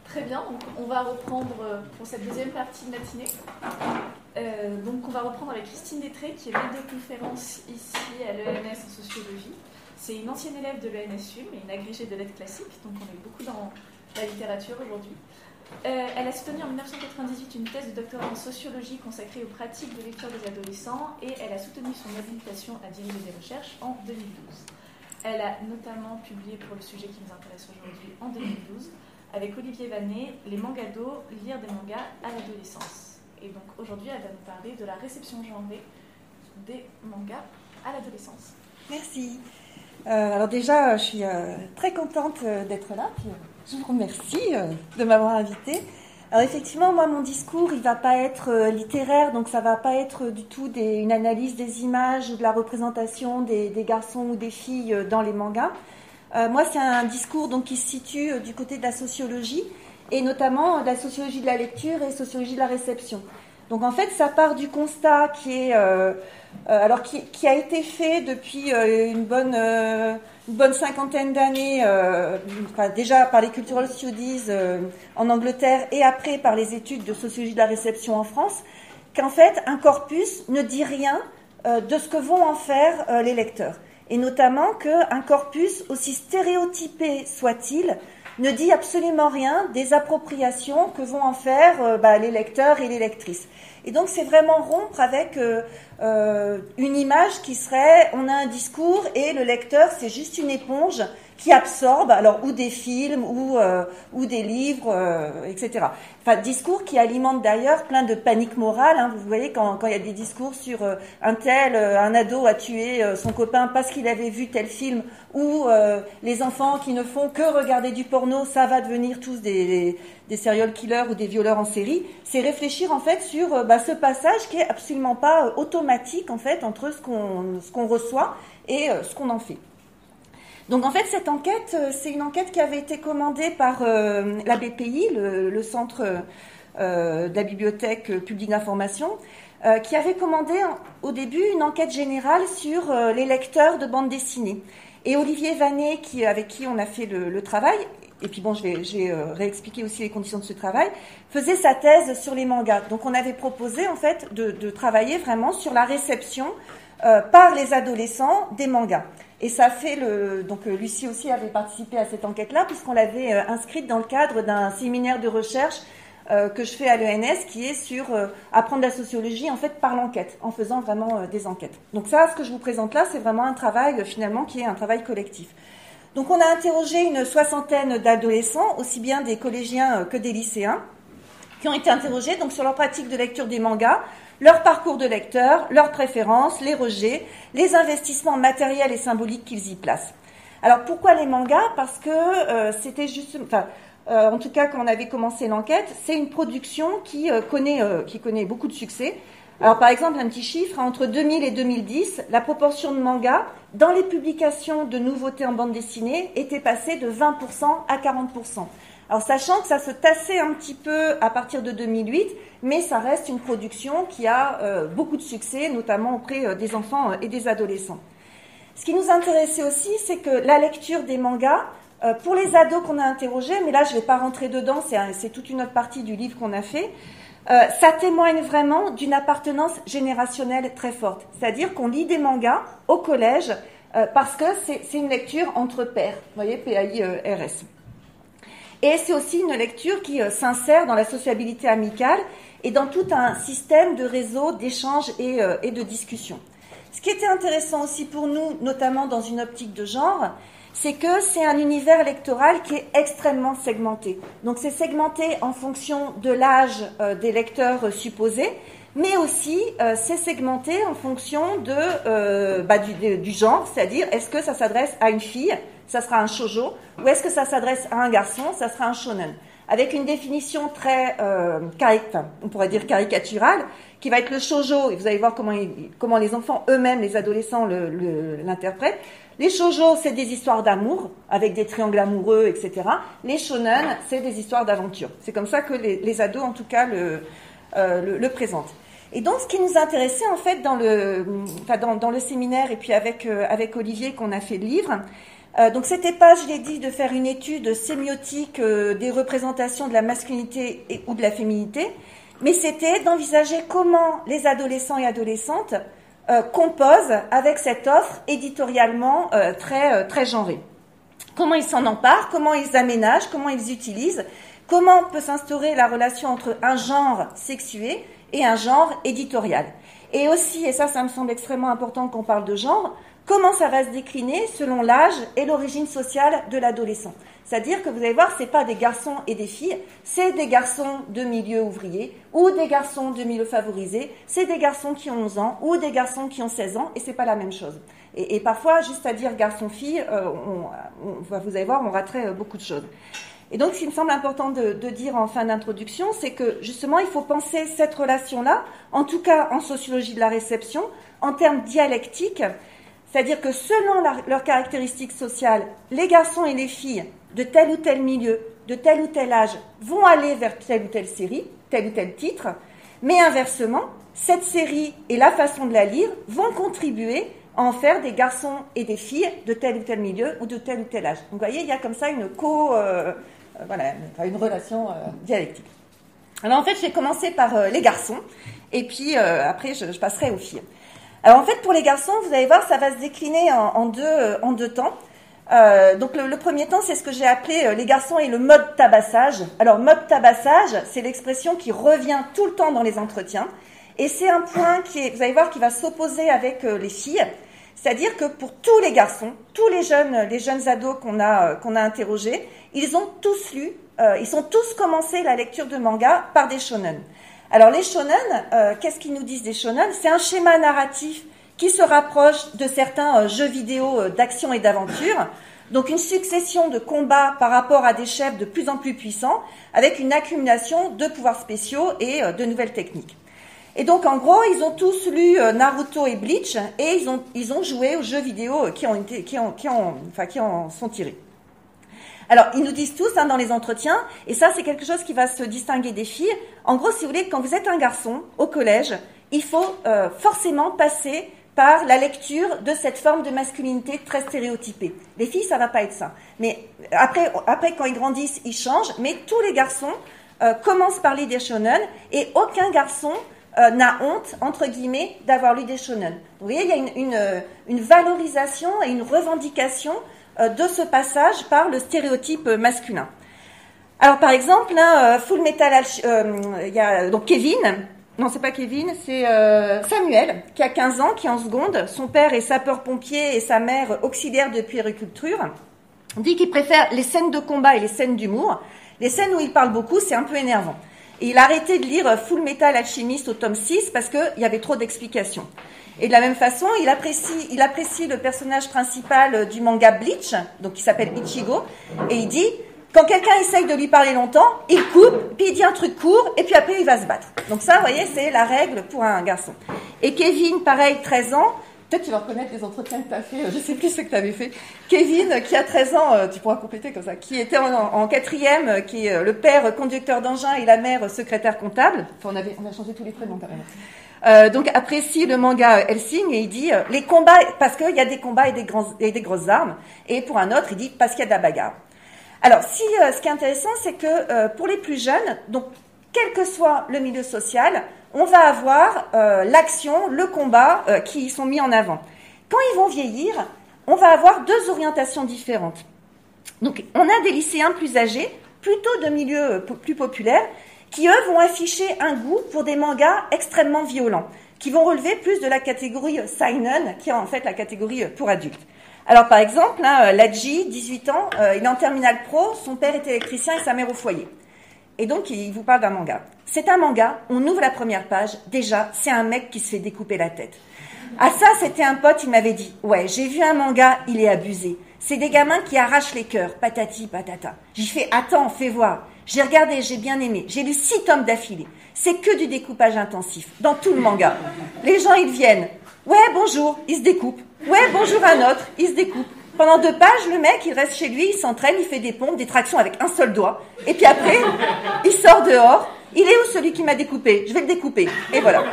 Très bien, donc on va reprendre pour cette deuxième partie de matinée. Donc on va reprendre avec Christine Détré, qui est maître de conférence ici à l'ENS en sociologie. C'est une ancienne élève de l'ENSU, mais une agrégée de lettres classiques, donc on est beaucoup dans la littérature aujourd'hui. Elle a soutenu en 1998 une thèse de doctorat en sociologie consacrée aux pratiques de lecture des adolescents et elle a soutenu son habilitation à diriger des recherches en 2012. Elle a notamment publié pour le sujet qui nous intéresse aujourd'hui en 2012 avec Olivier Vanet, les mangados, lire des mangas à l'adolescence. Et donc aujourd'hui, elle va nous parler de la réception genrée des mangas à l'adolescence. Merci. Alors déjà, je suis très contente d'être là. Puis, je vous remercie de m'avoir invitée. Alors effectivement, moi, mon discours, il ne va pas être littéraire, donc ça ne va pas être du tout une analyse des images ou de la représentation des garçons ou des filles dans les mangas. Moi, c'est un discours donc, qui se situe du côté de la sociologie, et notamment de la sociologie de la lecture et sociologie de la réception. Donc en fait, ça part du constat qui est, qui a été fait depuis une bonne cinquantaine d'années, déjà par les Cultural Studies en Angleterre et après par les études de sociologie de la réception en France, qu'en fait, un corpus ne dit rien de ce que vont en faire les lecteurs. Et notamment qu'un corpus, aussi stéréotypé soit-il, ne dit absolument rien des appropriations que vont en faire les lecteurs et les lectrices. Et donc c'est vraiment rompre avec une image qui serait, on a un discours et le lecteur c'est juste une éponge qui absorbe, alors ou des films ou des livres, etc. Enfin, discours qui alimente d'ailleurs plein de panique morale. Hein. Vous voyez quand il y a des discours sur un ado a tué son copain parce qu'il avait vu tel film, ou les enfants qui ne font que regarder du porno, ça va devenir tous des serial killers ou des violeurs en série. C'est réfléchir en fait sur ce passage qui est absolument pas automatique en fait entre ce qu'on reçoit et ce qu'on en fait. Donc en fait cette enquête, c'est une enquête qui avait été commandée par la BPI, le centre de la bibliothèque publique d'information, qui avait commandé au début une enquête générale sur les lecteurs de bande dessinée. Et Olivier Vanet, avec qui on a fait le travail, et puis bon, je vais réexpliquer aussi les conditions de ce travail, faisait sa thèse sur les mangas. Donc on avait proposé en fait de travailler vraiment sur la réception par les adolescents des mangas. Et ça fait donc Lucie aussi avait participé à cette enquête-là puisqu'on l'avait inscrite dans le cadre d'un séminaire de recherche que je fais à l'ENS qui est sur apprendre la sociologie en fait par l'enquête, en faisant vraiment des enquêtes. Donc ça, ce que je vous présente là, c'est vraiment un travail finalement qui est un travail collectif. Donc on a interrogé une soixantaine d'adolescents, aussi bien des collégiens que des lycéens, qui ont été interrogés donc sur leur pratique de lecture des mangas, leur parcours de lecteur, leurs préférences, les rejets, les investissements matériels et symboliques qu'ils y placent. Alors pourquoi les mangas ? Parce que c'était juste, en tout cas quand on avait commencé l'enquête, c'est une production qui connaît beaucoup de succès. Alors par exemple, un petit chiffre, entre 2000 et 2010, la proportion de mangas dans les publications de nouveautés en bande dessinée était passée de 20% à 40%. Alors sachant que ça se tassait un petit peu à partir de 2008, mais ça reste une production qui a beaucoup de succès, notamment auprès des enfants et des adolescents. Ce qui nous intéressait aussi, c'est que la lecture des mangas, pour les ados qu'on a interrogés, mais là je ne vais pas rentrer dedans, c'est toute une autre partie du livre qu'on a fait, ça témoigne vraiment d'une appartenance générationnelle très forte. C'est-à-dire qu'on lit des mangas au collège parce que c'est une lecture entre pairs, vous voyez, P-A-I-R-S. Et c'est aussi une lecture qui s'insère dans la sociabilité amicale et dans tout un système de réseau, d'échanges et de discussion. Ce qui était intéressant aussi pour nous, notamment dans une optique de genre, c'est que c'est un univers électoral qui est extrêmement segmenté. Donc c'est segmenté en fonction de l'âge des lecteurs supposés, mais aussi c'est segmenté en fonction du genre, c'est-à-dire est-ce que ça s'adresse à une fille, ça sera un shoujo, ou est-ce que ça s'adresse à un garçon, ça sera un shonen, avec une définition très, on pourrait dire caricaturale, qui va être le shoujo, et vous allez voir comment les enfants eux-mêmes, les adolescents l'interprètent. Les shoujo, c'est des histoires d'amour, avec des triangles amoureux, etc. Les shonen, c'est des histoires d'aventure. C'est comme ça que les ados, en tout cas, le présentent. Et donc, ce qui nous intéressait, en fait, dans le séminaire, et puis avec Olivier, qu'on a fait le livre, Donc c'était pas, je l'ai dit, de faire une étude sémiotique des représentations de la masculinité ou de la féminité, mais c'était d'envisager comment les adolescents et adolescentes composent avec cette offre éditorialement très genrée. Comment ils s'en emparent, comment ils aménagent, comment ils utilisent, comment peut s'instaurer la relation entre un genre sexué et un genre éditorial. Et aussi, et ça me semble extrêmement important quand on parle de genre, comment ça va se décliner selon l'âge et l'origine sociale de l'adolescent. C'est-à-dire que vous allez voir, c'est pas des garçons et des filles, c'est des garçons de milieu ouvrier ou des garçons de milieu favorisé, c'est des garçons qui ont 11 ans ou des garçons qui ont 16 ans, et c'est pas la même chose. Et parfois, juste à dire garçon-fille, vous allez voir, on raterait beaucoup de choses. Et donc, ce qui me semble important de dire en fin d'introduction, c'est que justement, il faut penser cette relation-là, en tout cas en sociologie de la réception, en termes dialectiques, c'est-à-dire que selon leurs caractéristiques sociales, les garçons et les filles de tel ou tel milieu, de tel ou tel âge, vont aller vers telle ou telle série, tel ou tel titre, mais inversement, cette série et la façon de la lire vont contribuer à en faire des garçons et des filles de tel ou tel milieu ou de tel ou tel âge. Donc vous voyez, il y a comme ça une une relation dialectique. Alors en fait, je vais commencer par les garçons, et puis après je passerai aux filles. Alors en fait, pour les garçons, vous allez voir, ça va se décliner en deux temps. Donc le premier temps, c'est ce que j'ai appelé les garçons et le mode tabassage. Alors mode tabassage, c'est l'expression qui revient tout le temps dans les entretiens, et c'est un point vous allez voir, qui va s'opposer avec les filles. C'est-à-dire que pour tous les garçons, tous les jeunes ados qu'on a interrogés, ils ont tous lu, ils ont tous commencé la lecture de manga par des shonen. Alors les shonen, qu'est-ce qu'ils nous disent des shonen ? C'est un schéma narratif qui se rapproche de certains jeux vidéo d'action et d'aventure. Donc une succession de combats par rapport à des chefs de plus en plus puissants, avec une accumulation de pouvoirs spéciaux et de nouvelles techniques. Et donc, en gros, ils ont tous lu Naruto et Bleach, et ils ont joué aux jeux vidéo qui en sont tirés. Alors, ils nous disent tous dans les entretiens, et ça, c'est quelque chose qui va se distinguer des filles. En gros, si vous voulez, quand vous êtes un garçon au collège, il faut forcément passer par la lecture de cette forme de masculinité très stéréotypée. Les filles, ça va pas être ça. Mais après, quand ils grandissent, ils changent. Mais tous les garçons commencent par lire des shonen, et aucun garçon n'a honte, entre guillemets, d'avoir lu des shonen. Vous voyez, il y a une valorisation et une revendication de ce passage par le stéréotype masculin. Alors, par exemple, Full Metal il y a donc Kevin, non, c'est pas Kevin, c'est Samuel, qui a 15 ans, qui est en seconde. Son père est sapeur-pompier et sa mère auxiliaire de puériculture. On dit qu'il préfère les scènes de combat et les scènes d'humour. Les scènes où il parle beaucoup, c'est un peu énervant. Et il a arrêté de lire Full Metal Alchemist au tome 6 parce qu'il y avait trop d'explications. Et de la même façon, il apprécie le personnage principal du manga Bleach, donc qui s'appelle Ichigo, et il dit, quand quelqu'un essaye de lui parler longtemps, il coupe, puis il dit un truc court, et puis après il va se battre. Donc ça, vous voyez, c'est la règle pour un garçon. Et Kevin, pareil, 13 ans, peut-être tu vas reconnaître les entretiens que tu as fait, je sais plus ce que tu avais fait. Kevin, qui a 13 ans, tu pourras compléter comme ça, qui était en quatrième, qui est le père conducteur d'engin et la mère secrétaire comptable. Enfin, on a changé tous les prénoms carrément. Donc apprécie le manga Hellsing, et il dit les combats, parce qu'il y a des combats et des grosses armes, et pour un autre, il dit parce qu'il y a de la bagarre. Alors, ce qui est intéressant, c'est que pour les plus jeunes, donc quel que soit le milieu social, on va avoir l'action, le combat qui sont mis en avant. Quand ils vont vieillir, on va avoir deux orientations différentes. Donc, on a des lycéens plus âgés, plutôt de milieux plus populaires, qui, eux, vont afficher un goût pour des mangas extrêmement violents, qui vont relever plus de la catégorie seinen, qui est en fait la catégorie pour adultes. Alors, par exemple, Ladji, 18 ans, il est en terminale pro, son père est électricien et sa mère au foyer. Et donc, il vous parle d'un manga. C'est un manga, on ouvre la première page, déjà, c'est un mec qui se fait découper la tête. Ah ça, c'était un pote, il m'avait dit, ouais, j'ai vu un manga, il est abusé. C'est des gamins qui arrachent les cœurs, patati patata. J'ai fait, attends, fais voir. J'ai regardé, j'ai bien aimé. J'ai lu 6 tomes d'affilée. C'est que du découpage intensif, dans tout le manga. Les gens, ils viennent. Ouais, bonjour, ils se découpent. Ouais, bonjour un autre, ils se découpent. Pendant 2 pages, le mec, il reste chez lui, il s'entraîne, il fait des pompes, des tractions avec un seul doigt. Et puis après, il sort dehors. Il est où celui qui m'a découpé ? Je vais le découper. Et voilà.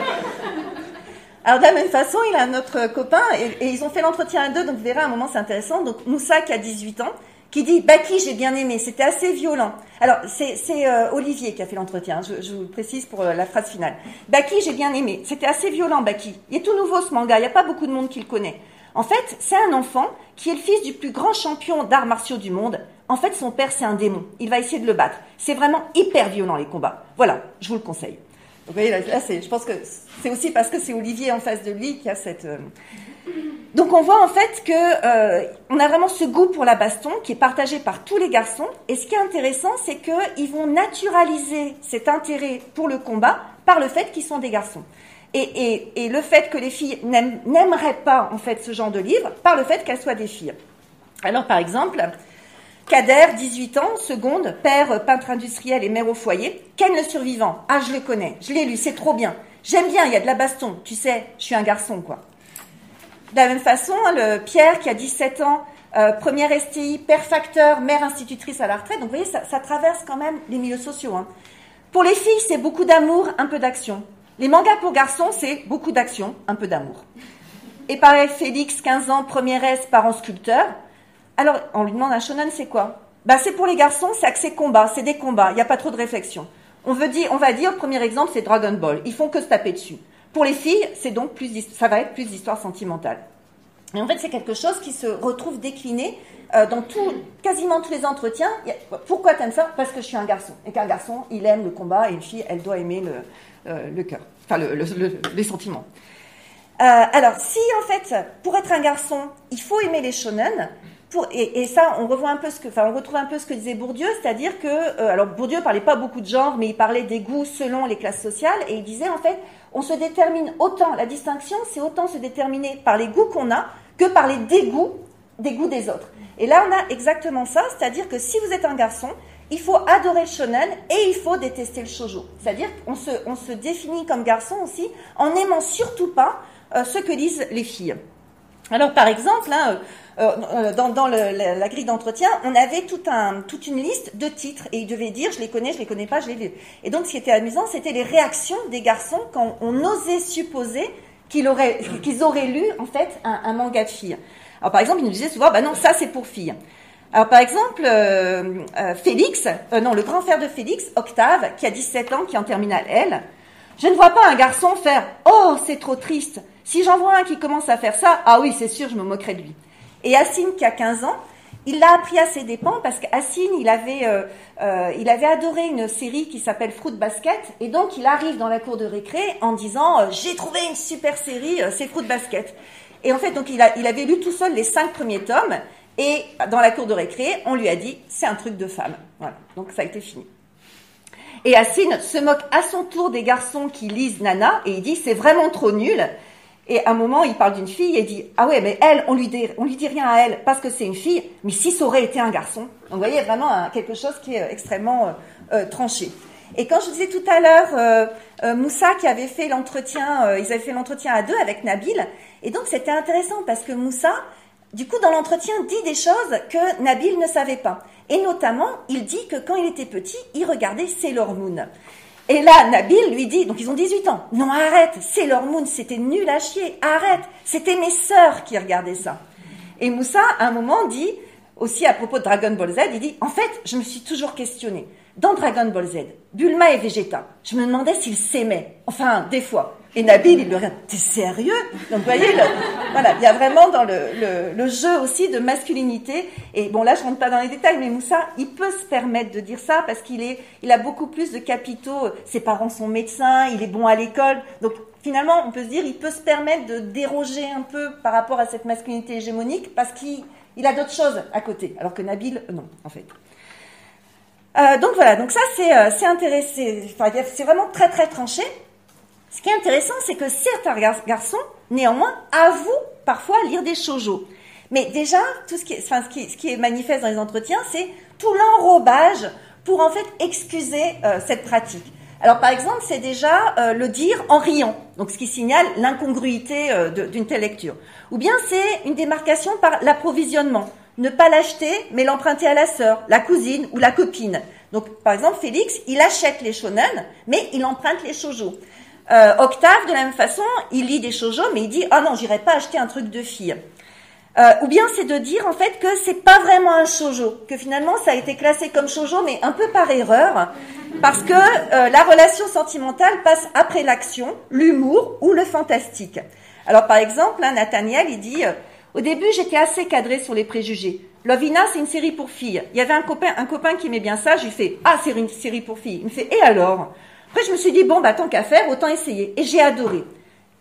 Alors de la même façon, il a un autre copain, et ils ont fait l'entretien à deux, donc vous verrez, à un moment, c'est intéressant. Donc Moussa, qui a 18 ans, qui dit « Baki, j'ai bien aimé, c'était assez violent ». Alors, c'est Olivier qui a fait l'entretien, je vous précise pour la phrase finale. « Baki, j'ai bien aimé, c'était assez violent, Baki. Il est tout nouveau, ce manga, il n'y a pas beaucoup de monde qui le connaît. En fait, c'est un enfant qui est le fils du plus grand champion d'arts martiaux du monde. En fait, son père, c'est un démon. Il va essayer de le battre. C'est vraiment hyper violent, les combats. Voilà, je vous le conseille. » Donc, vous voyez, là je pense que c'est aussi parce que c'est Olivier en face de lui qui a cette... Donc on voit en fait que on a vraiment ce goût pour la baston qui est partagé par tous les garçons. Et ce qui est intéressant, c'est qu'ils vont naturaliser cet intérêt pour le combat par le fait qu'ils sont des garçons. Et le fait que les filles n'aimeraient pas en fait ce genre de livre par le fait qu'elles soient des filles. Alors par exemple, Kader, 18 ans, seconde, père, peintre industriel et mère au foyer. Ken le survivant. Ah, je le connais, je l'ai lu, c'est trop bien. J'aime bien, il y a de la baston. Tu sais, je suis un garçon, quoi. De la même façon, le Pierre, qui a 17 ans, première STI, père facteur, mère institutrice à la retraite. Donc, vous voyez, ça traverse quand même les milieux sociaux. Hein. Pour les filles, c'est beaucoup d'amour, un peu d'action. Les mangas pour garçons, c'est beaucoup d'action, un peu d'amour. Et pareil, Félix, 15 ans, première S, parent sculpteur. Alors, on lui demande un shonen, c'est quoi? Bah, c'est pour les garçons, c'est axé combat, c'est des combats, il n'y a pas trop de réflexion. On va dire, premier exemple, c'est Dragon Ball. Ils font que se taper dessus. Pour les filles, c'est donc ça va être plus d'histoire sentimentale. Et en fait, c'est quelque chose qui se retrouve décliné dans quasiment tous les entretiens. Pourquoi t'aimes ça? Parce que je suis un garçon. Et qu'un garçon, il aime le combat, et une fille, elle doit aimer le cœur. Enfin, les sentiments. Alors, si en fait, pour être un garçon, il faut aimer les shonen, et ça, on retrouve un peu ce que disait Bourdieu, c'est-à-dire que, alors Bourdieu parlait pas beaucoup de genre, mais il parlait des goûts selon les classes sociales, et il disait en fait, on se détermine autant, la distinction, c'est autant se déterminer par les goûts qu'on a que par les dégoûts des autres. Et là, on a exactement ça, c'est-à-dire que si vous êtes un garçon, il faut adorer le shonen et il faut détester le shoujo. C'est-à-dire qu'on se définit comme garçon aussi en n'aimant surtout pas ce que lisent les filles. Alors, par exemple, hein, dans la grille d'entretien, on avait toute une liste de titres et ils devaient dire je les connais pas, je les lis. Et donc, ce qui était amusant, c'était les réactions des garçons quand on osait supposer qu'ils auraient lu en fait un manga de filles. Alors, par exemple, ils nous disaient souvent bah non, ça c'est pour filles. Alors, par exemple, le grand frère de Félix, Octave, qui a 17 ans, qui est en terminale L, je ne vois pas un garçon faire « Oh, c'est trop triste !» Si j'en vois un qui commence à faire ça, ah oui, c'est sûr, je me moquerai de lui. Et Hassine, qui a 15 ans, il l'a appris à ses dépens parce qu'Hassine, il avait adoré une série qui s'appelle Fruit Basket. Et donc, il arrive dans la cour de récré en disant « J'ai trouvé une super série, c'est Fruit Basket ». Et en fait, donc, il avait lu tout seul les 5 premiers tomes. Et dans la cour de récré, on lui a dit « C'est un truc de femme ». Voilà, donc ça a été fini. Et Hassine se moque à son tour des garçons qui lisent Nana et il dit « C'est vraiment trop nul ». Et à un moment, il parle d'une fille et dit « Ah ouais, mais elle, on lui dit rien à elle parce que c'est une fille, mais si ça aurait été un garçon ». Donc vous voyez, vraiment quelque chose qui est extrêmement tranché. Et quand je disais tout à l'heure, Moussa qui avait fait l'entretien, ils avaient fait l'entretien à deux avec Nabil, et donc c'était intéressant parce que Moussa, du coup, dans l'entretien, dit des choses que Nabil ne savait pas. Et notamment, il dit que quand il était petit, il regardait Sailor Moon. Et là, Nabil lui dit, donc ils ont 18 ans, non arrête, Sailor Moon, c'était nul à chier, arrête, c'était mes sœurs qui regardaient ça. Et Moussa, à un moment, dit, aussi à propos de Dragon Ball Z, il dit, en fait, je me suis toujours questionné. Dans Dragon Ball Z, Bulma et Vegeta, je me demandais s'ils s'aimaient, enfin, des fois. Et Nabil, il lui regarde, t'es sérieux? Donc, vous voyez, voilà, il y a vraiment dans le jeu aussi de masculinité. Et bon, là, je rentre pas dans les détails, mais Moussa, il peut se permettre de dire ça parce il a beaucoup plus de capitaux. Ses parents sont médecins, il est bon à l'école. Donc, finalement, on peut se dire, il peut se permettre de déroger un peu par rapport à cette masculinité hégémonique parce qu'il a d'autres choses à côté. Alors que Nabil, non, en fait. Donc voilà, donc ça, c'est intéressant. Enfin, c'est vraiment très, très tranché. Ce qui est intéressant, c'est que certains garçons, néanmoins, avouent parfois lire des shoujo. Mais déjà, ce qui est manifeste dans les entretiens, c'est tout l'enrobage pour en fait excuser cette pratique. Alors par exemple, c'est déjà le dire en riant, donc ce qui signale l'incongruité d'une telle lecture. Ou bien c'est une démarcation par l'approvisionnement. Ne pas l'acheter, mais l'emprunter à la sœur, la cousine ou la copine. Donc par exemple, Félix, il achète les shonen, mais il emprunte les shoujo. Octave, de la même façon, il lit des shoujo, mais il dit « Ah non, j'irai pas acheter un truc de fille ». Ou bien c'est de dire en fait que c'est pas vraiment un shoujo, que finalement ça a été classé comme shoujo, mais un peu par erreur, parce que la relation sentimentale passe après l'action, l'humour ou le fantastique. Alors par exemple, Nathaniel, il dit au début j'étais assez cadré sur les préjugés. Lovina, c'est une série pour filles. Il y avait un copain qui aimait bien ça, je lui fais ah c'est une série pour filles. Il me fait et alors? Après je me suis dit bon tant qu'à faire, autant essayer. Et j'ai adoré.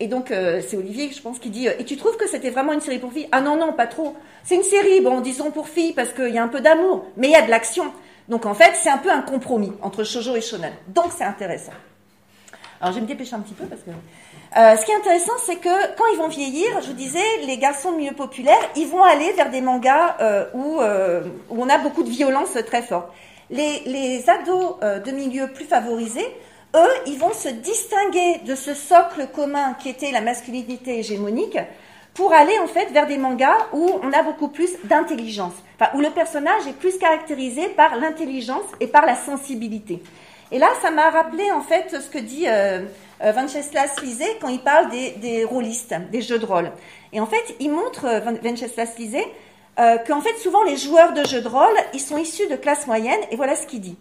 Et donc, c'est Olivier, je pense, qui dit « Et tu trouves que c'était vraiment une série pour filles ?»« Ah non, pas trop. C'est une série, disons pour filles, parce qu'il y a un peu d'amour, mais il y a de l'action. Donc, en fait, c'est un peu un compromis entre shoujo et shonen. Donc, c'est intéressant. » Alors, je vais me dépêcher un petit peu, parce que... ce qui est intéressant, c'est que quand ils vont vieillir, je vous disais, les garçons de milieu populaire, ils vont aller vers des mangas où on a beaucoup de violence très forte. Les ados de milieux plus favorisés, eux, ils vont se distinguer de ce socle commun qui était la masculinité hégémonique pour aller en fait vers des mangas où on a beaucoup plus d'intelligence, où le personnage est plus caractérisé par l'intelligence et par la sensibilité. Et là, ça m'a rappelé en fait ce que dit Venceslas Lisé quand il parle des rôlistes, des jeux de rôle. Et en fait, il montre, Venceslas Lisé, qu'en fait souvent les joueurs de jeux de rôle, ils sont issus de classes moyennes, et voilà ce qu'il dit.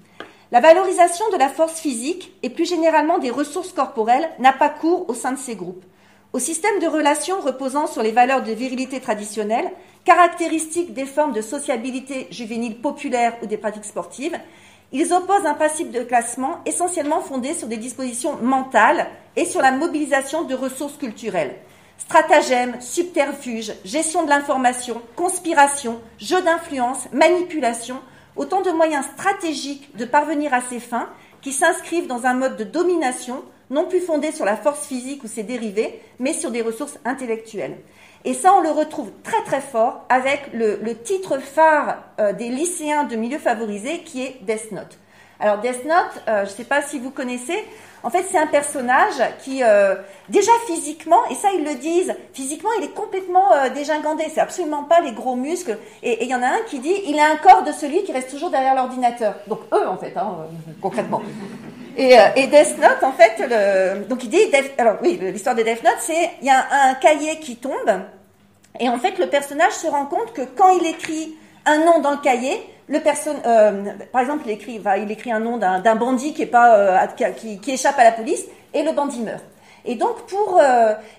La valorisation de la force physique et plus généralement des ressources corporelles n'a pas cours au sein de ces groupes. Au système de relations reposant sur les valeurs de virilité traditionnelles, caractéristiques des formes de sociabilité juvénile populaire ou des pratiques sportives, ils opposent un principe de classement essentiellement fondé sur des dispositions mentales et sur la mobilisation de ressources culturelles. Stratagèmes, subterfuges, gestion de l'information, conspiration, jeu d'influence, manipulation, autant de moyens stratégiques de parvenir à ces fins qui s'inscrivent dans un mode de domination, non plus fondé sur la force physique ou ses dérivés, mais sur des ressources intellectuelles. Et ça, on le retrouve très très fort avec le titre phare des lycéens de milieux favorisés qui est Death Note. Alors Death Note, je ne sais pas si vous connaissez, en fait c'est un personnage qui, déjà physiquement, et ça ils le disent, physiquement il est complètement dégingandé, c'est absolument pas les gros muscles, et il y en a un qui dit, il a un corps de celui qui reste toujours derrière l'ordinateur. Donc eux en fait, concrètement. Et Death Note, en fait, donc il dit, alors oui, l'histoire de Death Note, c'est, il y a un cahier qui tombe, et en fait le personnage se rend compte que quand il écrit un nom dans le cahier, par exemple, il écrit un nom d'un bandit qui échappe à la police, et le bandit meurt. Et donc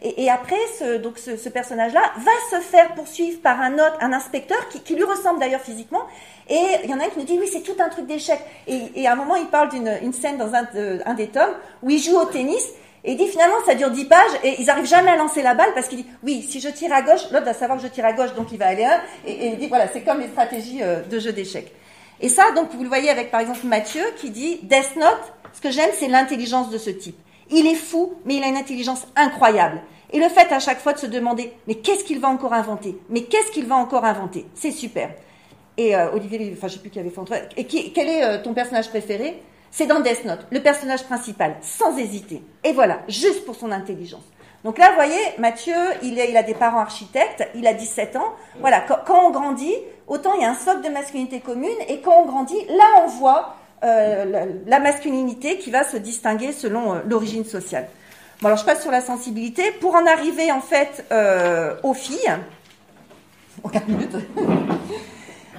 et après ce personnage-là va se faire poursuivre par un inspecteur qui lui ressemble d'ailleurs physiquement. Et il y en a un qui nous dit oui, c'est tout un truc d'échec. Et à un moment il parle d'une scène dans un des tomes où il joue au tennis. Et il dit finalement ça dure 10 pages et ils n'arrivent jamais à lancer la balle parce qu'il dit oui, si je tire à gauche, l'autre va savoir que je tire à gauche, donc il va aller et il dit voilà, c'est comme les stratégies de jeu d'échecs. Et ça, donc vous le voyez avec par exemple Mathieu qui dit Death Note, ce que j'aime c'est l'intelligence de ce type. Il est fou, mais il a une intelligence incroyable. Et le fait à chaque fois de se demander mais qu'est-ce qu'il va encore inventer? Mais qu'est-ce qu'il va encore inventer? C'est super. Et Olivier, je sais plus qui avait fait entre... Et quel est ton personnage préféré? C'est dans Death Note, le personnage principal, sans hésiter. Et voilà, juste pour son intelligence. Donc là, vous voyez, Mathieu, il a des parents architectes, il a 17 ans. Voilà, quand on grandit, autant il y a un socle de masculinité commune, et quand on grandit, là on voit la masculinité qui va se distinguer selon l'origine sociale. Bon, alors je passe sur la sensibilité. Pour en arriver en fait aux filles... Oh, 4 minutes.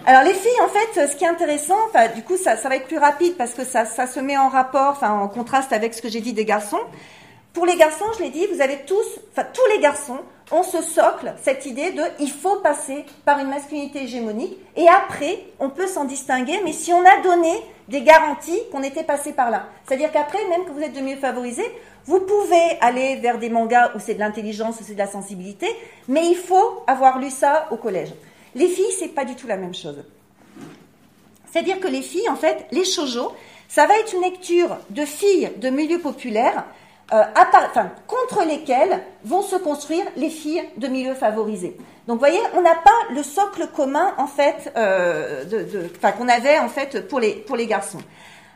Alors les filles, en fait, ce qui est intéressant, du coup ça va être plus rapide parce que ça se met en rapport, en contraste avec ce que j'ai dit des garçons. Pour les garçons, je l'ai dit, vous avez tous les garçons ont ce socle, cette idée de il faut passer par une masculinité hégémonique et après on peut s'en distinguer, mais si on a donné des garanties qu'on était passé par là. C'est-à-dire qu'après, même que vous êtes de milieu favorisé, vous pouvez aller vers des mangas où c'est de l'intelligence, où c'est de la sensibilité, mais il faut avoir lu ça au collège. Les filles, c'est pas du tout la même chose. C'est-à-dire que les filles, en fait, les shoujo, ça va être une lecture de filles de milieu populaire contre lesquelles vont se construire les filles de milieu favorisé. Donc, vous voyez, on n'a pas le socle commun, en fait, qu'on avait, en fait, pour les garçons.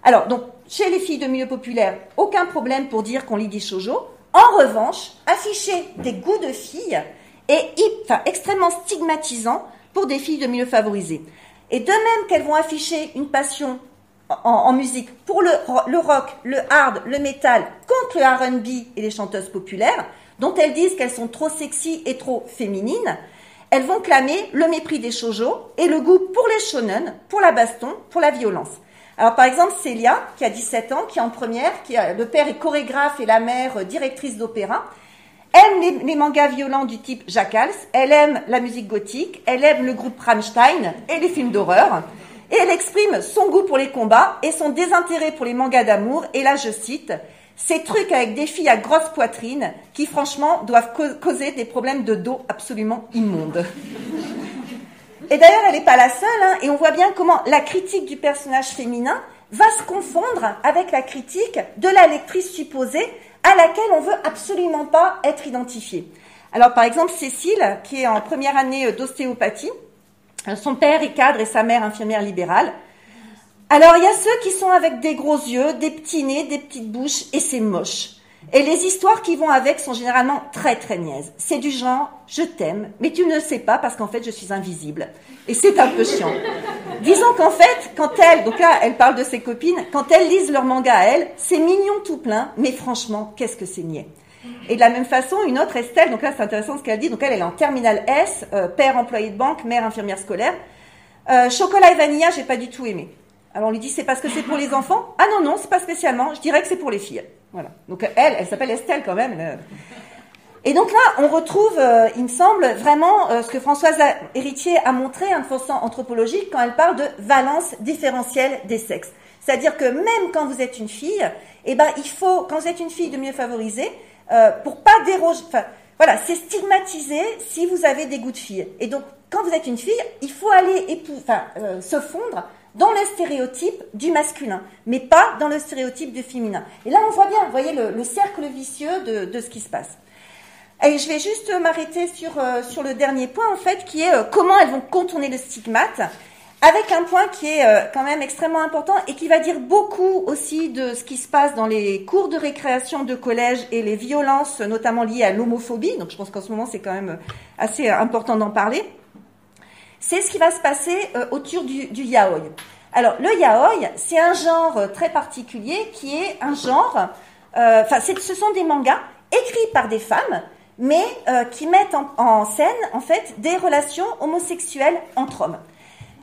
Alors, donc, chez les filles de milieu populaire, aucun problème pour dire qu'on lit des shoujo. En revanche, afficher des goûts de filles est extrêmement stigmatisant pour des filles de milieu favorisé. Et de même qu'elles vont afficher une passion en musique pour le rock, le hard, le metal, contre le R&B et les chanteuses populaires, dont elles disent qu'elles sont trop sexy et trop féminines, elles vont clamer le mépris des shoujo et le goût pour les shonen, pour la baston, pour la violence. Alors par exemple, Célia, qui a 17 ans, qui est en première, le père est chorégraphe et la mère directrice d'opéra, aime les mangas violents du type Jackals, elle aime la musique gothique, elle aime le groupe Rammstein et les films d'horreur, et elle exprime son goût pour les combats et son désintérêt pour les mangas d'amour, et là je cite, « Ces trucs avec des filles à grosse poitrine qui franchement doivent causer des problèmes de dos absolument immondes. » Et d'ailleurs, elle n'est pas la seule, hein, et on voit bien comment la critique du personnage féminin va se confondre avec la critique de la lectrice supposée à laquelle on veut absolument pas être identifiée. Alors, par exemple, Cécile, qui est en première année d'ostéopathie, son père est cadre et sa mère infirmière libérale. Alors, il y a ceux qui sont avec des gros yeux, des petits nez, des petites bouches, et c'est moche. Et les histoires qui vont avec sont généralement très très niaises. C'est du genre, je t'aime, mais tu ne le sais pas parce qu'en fait je suis invisible. Et c'est un peu chiant. Disons qu'en fait, quand elles, donc là elle parle de ses copines, quand elles lisent leur manga à elles, c'est mignon tout plein, mais franchement, qu'est-ce que c'est niais. Et de la même façon, une autre, Estelle, donc là c'est intéressant ce qu'elle dit, donc elle est en terminale S, père employé de banque, mère infirmière scolaire. Chocolat et vanilla, j'ai pas du tout aimé. Alors on lui dit, c'est parce que c'est pour les enfants? Ah non, c'est pas spécialement, je dirais que c'est pour les filles. Voilà. Donc elle s'appelle Estelle quand même. Et donc là, on retrouve, il me semble, vraiment ce que Françoise Héritier a montré, de façon anthropologique, quand elle parle de valence différentielle des sexes. C'est-à-dire que même quand vous êtes une fille, eh ben, il faut, quand vous êtes une fille de mieux favorisée, pour pas déroger, enfin, voilà, c'est stigmatisé si vous avez des goûts de fille. Et donc, quand vous êtes une fille, il faut aller se fondre dans le stéréotype du masculin, mais pas dans le stéréotype du féminin. Et là, on voit bien, vous voyez, le cercle vicieux de ce qui se passe. Et je vais juste m'arrêter sur le dernier point, en fait, qui est comment elles vont contourner le stigmate, avec un point qui est quand même extrêmement important et qui va dire beaucoup aussi de ce qui se passe dans les cours de récréation de collège et les violences, notamment liées à l'homophobie. Donc, je pense qu'en ce moment, c'est quand même assez important d'en parler. C'est ce qui va se passer autour du yaoi. Alors, le yaoi, c'est un genre très particulier qui est un genre... ce sont des mangas écrits par des femmes, mais qui mettent en scène, en fait, des relations homosexuelles entre hommes.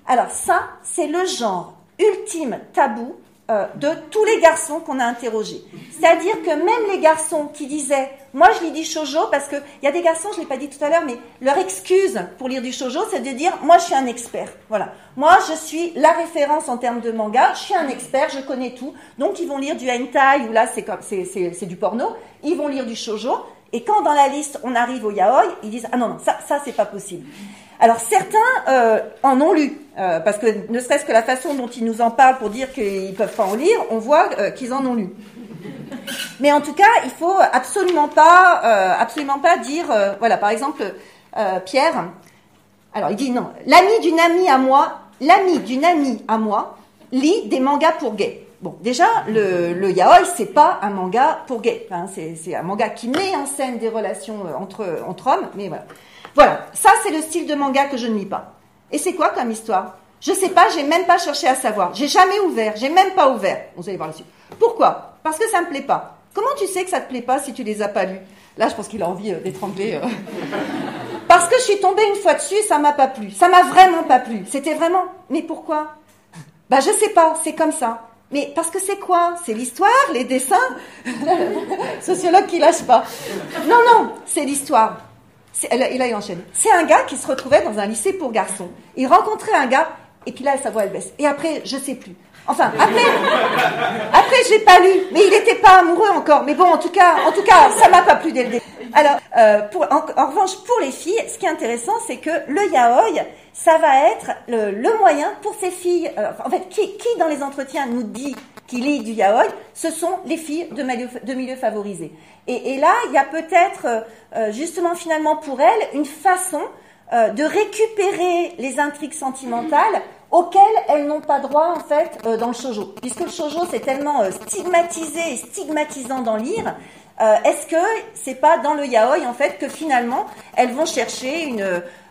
Alors ça, c'est le genre ultime tabou de tous les garçons qu'on a interrogés. C'est-à-dire que même les garçons qui disaient « Moi, je lis du shoujo » parce qu'il y a des garçons, je ne l'ai pas dit tout à l'heure, mais leur excuse pour lire du shoujo, c'est de dire « Moi, je suis un expert. » Voilà. Moi, je suis la référence en termes de manga, je suis un expert, je connais tout. Donc, ils vont lire du hentai, où là, c'est du porno. Ils vont lire du shoujo. Et quand dans la liste, on arrive au yaoi, ils disent « Ah non, ça c'est pas possible. » Alors certains en ont lu, parce que ne serait-ce que la façon dont ils nous en parlent pour dire qu'ils peuvent pas en lire, on voit qu'ils en ont lu. Mais en tout cas, il faut absolument pas dire, voilà, par exemple, Pierre, alors il dit non, l'ami d'une amie à moi lit des mangas pour gays. Bon, déjà, le yaoi, c'est pas un manga pour gays, hein, c'est un manga qui met en scène des relations entre hommes, mais voilà. Voilà, ça c'est le style de manga que je ne lis pas. Et c'est quoi comme histoire? Je sais pas, j'ai même pas cherché à savoir. J'ai jamais ouvert, j'ai même pas ouvert. Vous allez voir là-dessus. Pourquoi? Parce que ça me plaît pas. Comment tu sais que ça te plaît pas si tu les as pas lus? Là, je pense qu'il a envie d'étrangler. Parce que je suis tombée une fois dessus et ça m'a pas plu. Ça m'a vraiment pas plu. C'était vraiment... Mais pourquoi? Bah je sais pas, c'est comme ça. Mais parce que c'est quoi? C'est l'histoire, les dessins? Sociologue qui lâche pas. Non, c'est l'histoire. Et là, il enchaîne. C'est un gars qui se retrouvait dans un lycée pour garçons. Il rencontrait un gars, et puis là, sa voix, elle baisse. Et après, je sais plus. Enfin, après, j'ai pas lu, mais il était pas amoureux encore. Mais bon, en tout cas, ça m'a pas plu dès le début. Alors, en revanche, pour les filles, ce qui est intéressant, c'est que le yaoi, ça va être le moyen pour ces filles. En fait, qui dans les entretiens nous dit qu'il lit du yaoi, ce sont les filles de milieux favorisés. Et là, il y a peut-être, justement, finalement, pour elles, une façon de récupérer les intrigues sentimentales auxquelles elles n'ont pas droit, en fait, dans le shoujo. Puisque le shoujo, c'est tellement stigmatisé et stigmatisant d'en lire, est-ce que c'est pas dans le yaoi, en fait, que finalement, elles vont chercher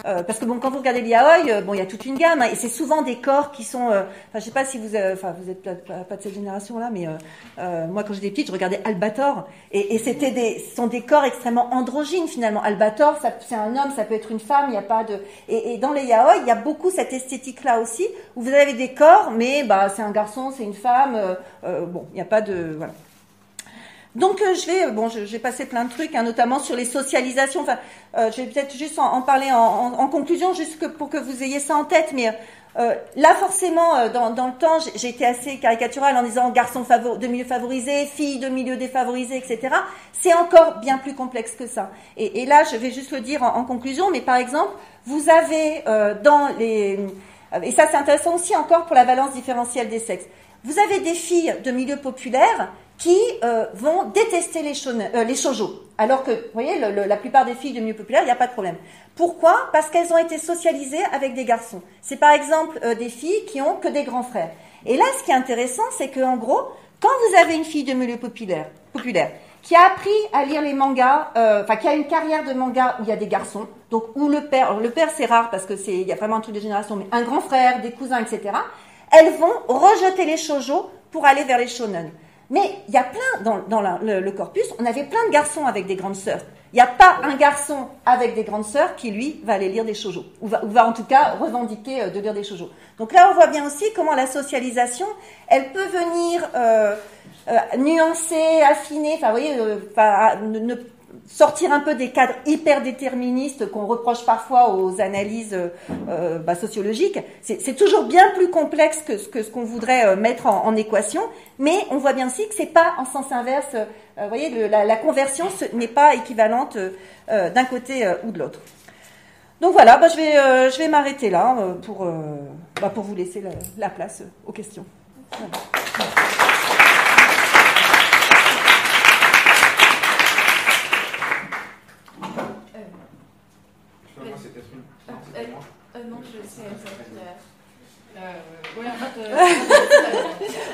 parce que bon, quand vous regardez le yaoi, bon, il y a toute une gamme, hein, et c'est souvent des corps qui sont, je sais pas si vous êtes pas de cette génération-là, mais moi, quand j'étais petite, je regardais Albator, et ce sont des corps extrêmement androgynes finalement. Albator, c'est un homme, ça peut être une femme, il n'y a pas de, et dans les yaoi, il y a beaucoup cette esthétique-là aussi, où vous avez des corps, mais c'est un garçon, c'est une femme, bon, il n'y a pas de, voilà. Donc je vais passer plein de trucs, hein, notamment sur les socialisations. Enfin, je vais peut-être juste en parler en conclusion, juste pour que vous ayez ça en tête. Mais là, forcément, dans le temps, j'ai été assez caricaturale en disant garçons de milieu favorisé, filles de milieu défavorisé, etc. C'est encore bien plus complexe que ça. Et là, je vais juste le dire en conclusion. Mais par exemple, vous avez et ça c'est intéressant aussi encore pour la balance différentielle des sexes. Vous avez des filles de milieu populaire qui vont détester les shoujo. Alors que, vous voyez, la plupart des filles de milieu populaire, il n'y a pas de problème. Pourquoi ? Parce qu'elles ont été socialisées avec des garçons. C'est par exemple des filles qui ont que des grands frères. Et là, ce qui est intéressant, c'est qu'en gros, quand vous avez une fille de milieu populaire qui a appris à lire les mangas, qui a une carrière de manga où il y a des garçons, donc où le père c'est rare parce que il y a vraiment un truc de génération, mais un grand frère, des cousins, etc., elles vont rejeter les shoujo pour aller vers les shonen. Mais il y a plein, dans le corpus, on avait plein de garçons avec des grandes sœurs. Il n'y a pas un garçon avec des grandes sœurs qui, lui, va aller lire des shoujo. Ou va en tout cas revendiquer de lire des shoujo. Donc là, on voit bien aussi comment la socialisation, elle peut venir nuancer, affiner, vous voyez, sortir un peu des cadres hyper déterministes qu'on reproche parfois aux analyses sociologiques. C'est toujours bien plus complexe que ce qu'on voudrait mettre en équation, mais on voit bien aussi que c'est pas en sens inverse. Vous voyez, la conversion n'est pas équivalente d'un côté ou de l'autre. Donc voilà, je vais m'arrêter là pour vous laisser la place aux questions. Voilà. Non, je sais. En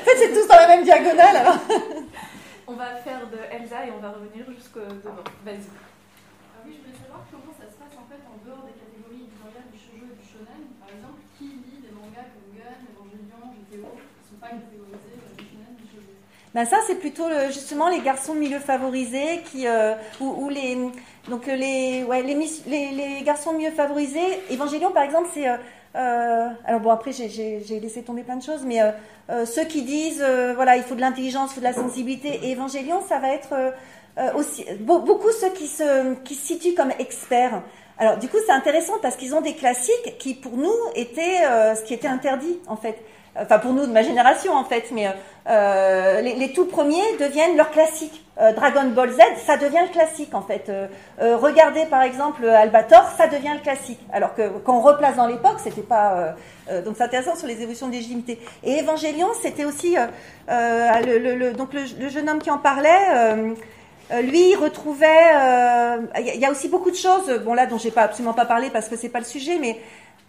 fait, c'est tous dans la même diagonale, alors. On va faire de Elsa et on va revenir jusqu'au devant. Vas-y. Oui, je voulais savoir comment ça se passe en fait en dehors des catégories éditoriales du shoujo et du shonen. Par exemple, qui lit des mangas comme Gun, Evangelion, GTO, qui ne sont pas catégorisés du shonen et du shoujo? Ça, c'est plutôt justement les garçons de milieu favorisé qui les garçons de milieu favorisé. Evangelion, par exemple, c'est alors bon, après j'ai laissé tomber plein de choses, mais ceux qui disent il faut de l'intelligence, il faut de la sensibilité. Et Evangelion, ça va être aussi beaucoup ceux qui se situent comme experts. Alors du coup, c'est intéressant parce qu'ils ont des classiques qui pour nous étaient ce qui était interdit en fait. Enfin pour nous de ma génération en fait, mais les tout premiers deviennent leurs classiques. Dragon Ball Z, ça devient le classique en fait. Regardez par exemple Albator, ça devient le classique. Alors que quand on replace dans l'époque, c'était pas. Donc c'est intéressant sur les évolutions de légitimité. Et Evangelion, c'était aussi le jeune homme qui en parlait. Lui, il retrouvait. Il y a aussi beaucoup de choses. Bon là, dont j'ai absolument pas parlé parce que c'est pas le sujet, mais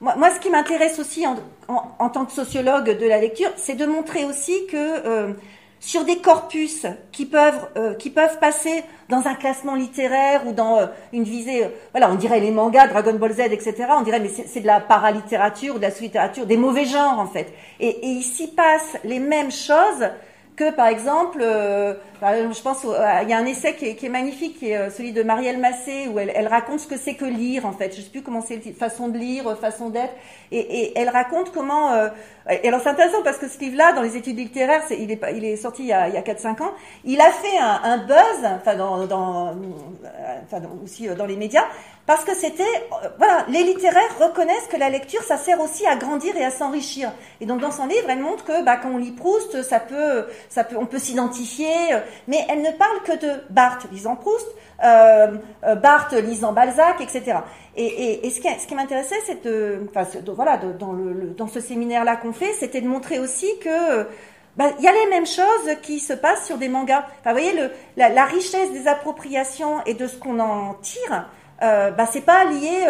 moi, ce qui m'intéresse aussi en tant que sociologue de la lecture, c'est de montrer aussi que sur des corpus qui peuvent passer dans un classement littéraire ou dans une visée, on dirait les mangas, Dragon Ball Z, etc. On dirait mais c'est de la paralittérature, de la sous-littérature, des mauvais genres en fait. Et il s'y passe les mêmes choses que par exemple, je pense, il y a un essai qui est magnifique, qui est celui de Marielle Massé, où elle raconte ce que c'est que lire, en fait. Je sais plus comment c'est, façon de lire, façon d'être. Et elle raconte comment... et alors c'est intéressant parce que ce livre-là, dans les études littéraires, il est sorti il y a 4-5 ans. Il a fait un buzz, aussi dans les médias, parce que c'était, les littéraires reconnaissent que la lecture, ça sert aussi à grandir et à s'enrichir. Et donc dans son livre, elle montre que quand on lit Proust, on peut s'identifier, mais elle ne parle que de Barthes lisant Proust, Barthes lisant Balzac, etc. Et ce qui m'intéressait, c'est dans ce séminaire-là qu'on fait, c'était de montrer aussi que il y a les mêmes choses qui se passent sur des mangas. Enfin, vous voyez, la richesse des appropriations et de ce qu'on en tire. c'est pas lié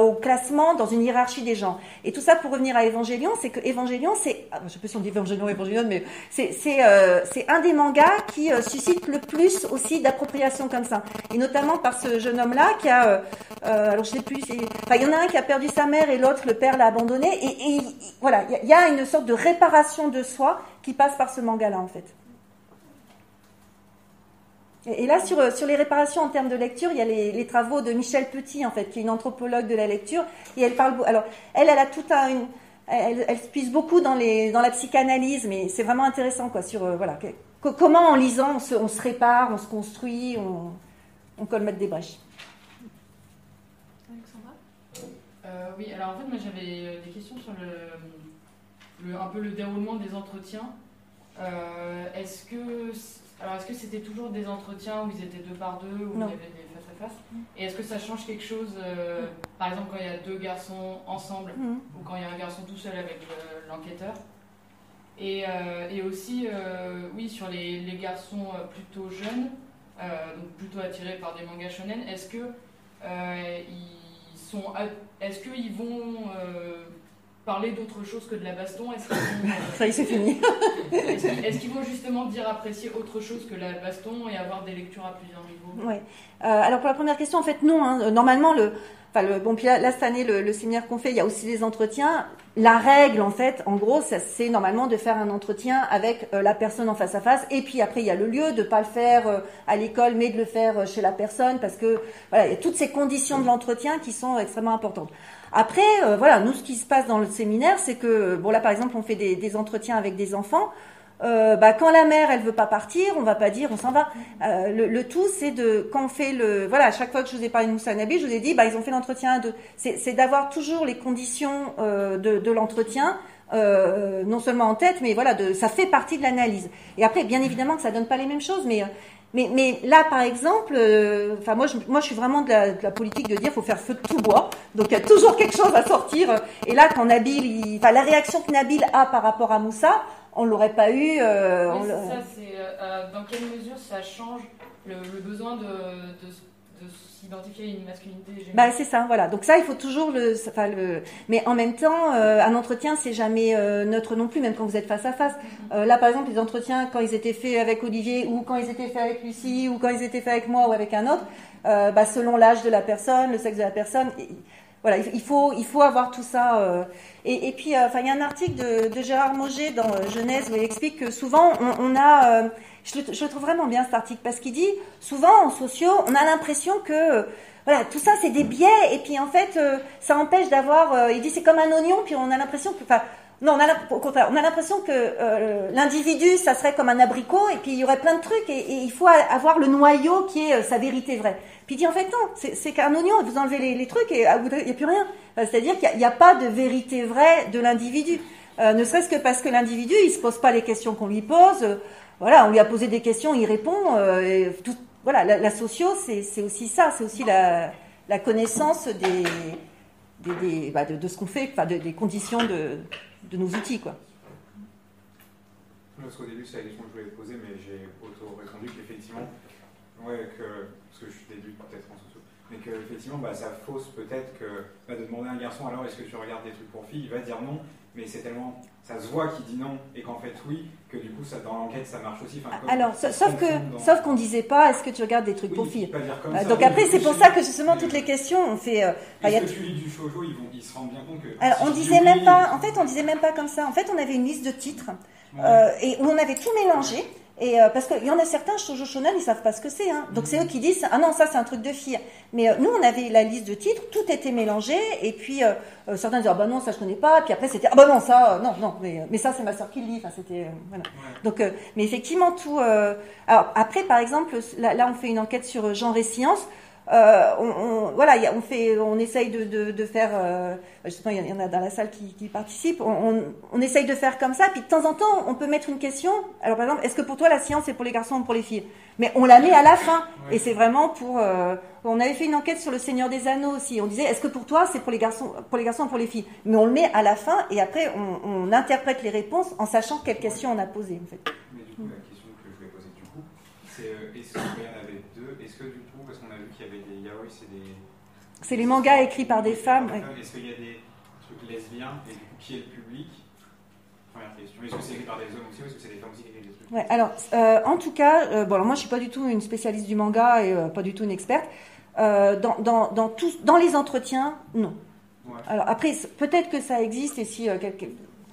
au classement dans une hiérarchie des gens. Et tout ça pour revenir à Evangelion, c'est que Evangelion, je sais pas si on dit Evangelion, mais c'est un des mangas qui suscite le plus aussi d'appropriation comme ça. Et notamment par ce jeune homme-là qui a, alors je sais plus, il y en a un qui a perdu sa mère et l'autre, le père, l'a abandonné. Et voilà, il y a une sorte de réparation de soi qui passe par ce manga-là, en fait. Et là, sur les réparations en termes de lecture, il y a les travaux de Michel Petit, en fait, qui est une anthropologue de la lecture, et elle parle. Alors, elle a tout elle se puise beaucoup dans la psychanalyse, mais c'est vraiment intéressant, quoi, sur voilà, comment en lisant on se répare, on se construit, on colmate des brèches. Alexandra ? Oui, alors en fait, moi j'avais des questions sur un peu le déroulement des entretiens. Est-ce que c'était toujours des entretiens où ils étaient 2 par 2, où il y avait des face-à-face ? Et est-ce que ça change quelque chose, par exemple, quand il y a 2 garçons ensemble, ou quand il y a un garçon tout seul avec l'enquêteur ? Et aussi, oui, sur les garçons plutôt jeunes, donc plutôt attirés par des mangas shonen, est-ce qu'ils vont parler d'autre chose que de la baston ? Ça y est, c'est fini. Est-ce qu'ils vont justement dire apprécier autre chose que la baston et avoir des lectures à plusieurs niveaux ? Ouais. Alors pour la première question, en fait, non. Hein. Normalement, puis là, cette année, le séminaire qu'on fait, il y a aussi des entretiens. La règle, en fait, en gros, c'est normalement de faire un entretien avec la personne en face à face. Et puis après, il y a le lieu de pas le faire à l'école, mais de le faire chez la personne, parce que voilà, il y a toutes ces conditions de l'entretien qui sont extrêmement importantes. Après, voilà, nous, ce qui se passe dans le séminaire, c'est que, bon, là, par exemple, on fait des entretiens avec des enfants. Quand la mère, elle veut pas partir, on va pas dire, on s'en va. Le tout, c'est quand on fait voilà, à chaque fois que je vous ai parlé de Moussa Nabi, je vous ai dit, ils ont fait l'entretien à 2. C'est d'avoir toujours les conditions de l'entretien, non seulement en tête, mais voilà, ça fait partie de l'analyse. Et après, bien évidemment que ça donne pas les mêmes choses, mais là, par exemple, moi, je suis vraiment de la politique de dire, faut faire feu de tout bois. Donc, il y a toujours quelque chose à sortir. Et là, quand Nabil, la réaction que Nabil a par rapport à Moussa, on l'aurait pas eu. Dans quelle mesure ça change le besoin de s'identifier à une masculinité hégémonique ? C'est ça, voilà. Donc ça, il faut toujours mais en même temps, un entretien, c'est jamais neutre non plus, même quand vous êtes face à face. Là, par exemple, les entretiens, quand ils étaient faits avec Olivier, ou quand ils étaient faits avec Lucie, ou quand ils étaient faits avec moi ou avec un autre, selon l'âge de la personne, le sexe de la personne, voilà, il faut avoir tout ça. Et puis, il y a un article de Gérard Mauger dans Genèse où il explique que souvent, on a... je le trouve vraiment bien, cet article, parce qu'il dit, souvent, en sociaux, on a l'impression que... voilà, tout ça, c'est des biais, et puis en fait, ça empêche d'avoir... il dit, c'est comme un oignon, puis on a l'impression que... Non, au contraire, on a l'impression que l'individu, ça serait comme un abricot, et puis il y aurait plein de trucs, et il faut avoir le noyau qui est sa vérité vraie. Puis il dit, en fait, non, c'est qu'un oignon, vous enlevez les trucs, et il n'y a plus rien. C'est-à-dire qu'il n'y a pas de vérité vraie de l'individu. Ne serait-ce que parce que l'individu, il se pose pas les questions qu'on lui pose. Voilà, on lui a posé des questions, il répond. Voilà, la socio, c'est aussi ça, c'est aussi la connaissance de ce qu'on fait, des conditions de nos outils, quoi. Parce qu'au début, c'est la question que je voulais poser, mais j'ai auto-répondu qu'effectivement, parce que je suis début peut-être en socio, mais qu'effectivement, ça fausse peut-être que de demander à un garçon, alors est-ce que tu regardes des trucs pour filles, il va dire non, mais c'est tellement, ça se voit qu'il dit non, et qu'en fait oui, que du coup, ça, dans l'enquête, ça marche aussi. Alors, sauf qu'on disait pas, est-ce que tu regardes des trucs pour filles. Pas dire comme ça, donc après, c'est pour ça que justement, toutes les questions, on fait... est-ce que tu lis du shoujo, ils se rendent bien compte que... Alors, on disait même pas, en fait, on disait même pas comme ça. En fait, on avait une liste de titres, et où on avait tout mélangé. Et parce qu'il y en a certains shoujo shonen, ils savent pas ce que c'est, hein. Donc c'est eux qui disent ah non, ça c'est un truc de fille. Mais nous on avait la liste de titres, tout était mélangé, et puis certains disaient ah bah non, ça je connais pas, puis après c'était ah bah non, ça non, mais ça c'est ma sœur qui le lit. Enfin c'était voilà. Donc mais effectivement tout. Alors après par exemple là on fait une enquête sur genre et sciences. On essaye de faire, justement il y en a dans la salle qui participent, on essaye de faire comme ça, puis de temps en temps on peut mettre une question, alors par exemple, est-ce que pour toi la science c'est pour les garçons ou pour les filles ? Mais on la met à la fin, et c'est vraiment pour, on avait fait une enquête sur le Seigneur des Anneaux aussi, on disait, est-ce que pour toi c'est pour les garçons ou pour les filles ? Mais on le met à la fin, et après on interprète les réponses en sachant quelles questions on a posées, en fait. Mais du coup, la question que je voulais poser c'est, est-ce qu'il y en avait deux ? Est-ce que du coup, parce qu'on a vu qu'il y avait des yaoi et des C'est les mangas écrits par des femmes. Ouais. Est-ce qu'il y a des trucs lesbiens et du coup, qui est le public? Première question. Est-ce que c'est écrit par des hommes aussi ou est-ce que c'est des femmes aussi qui écrivent des trucs? Ouais, alors, en tout cas, bon, alors moi je suis pas du tout une spécialiste du manga et pas du tout une experte. Dans les entretiens, non. Ouais. Alors après, peut-être que ça existe et si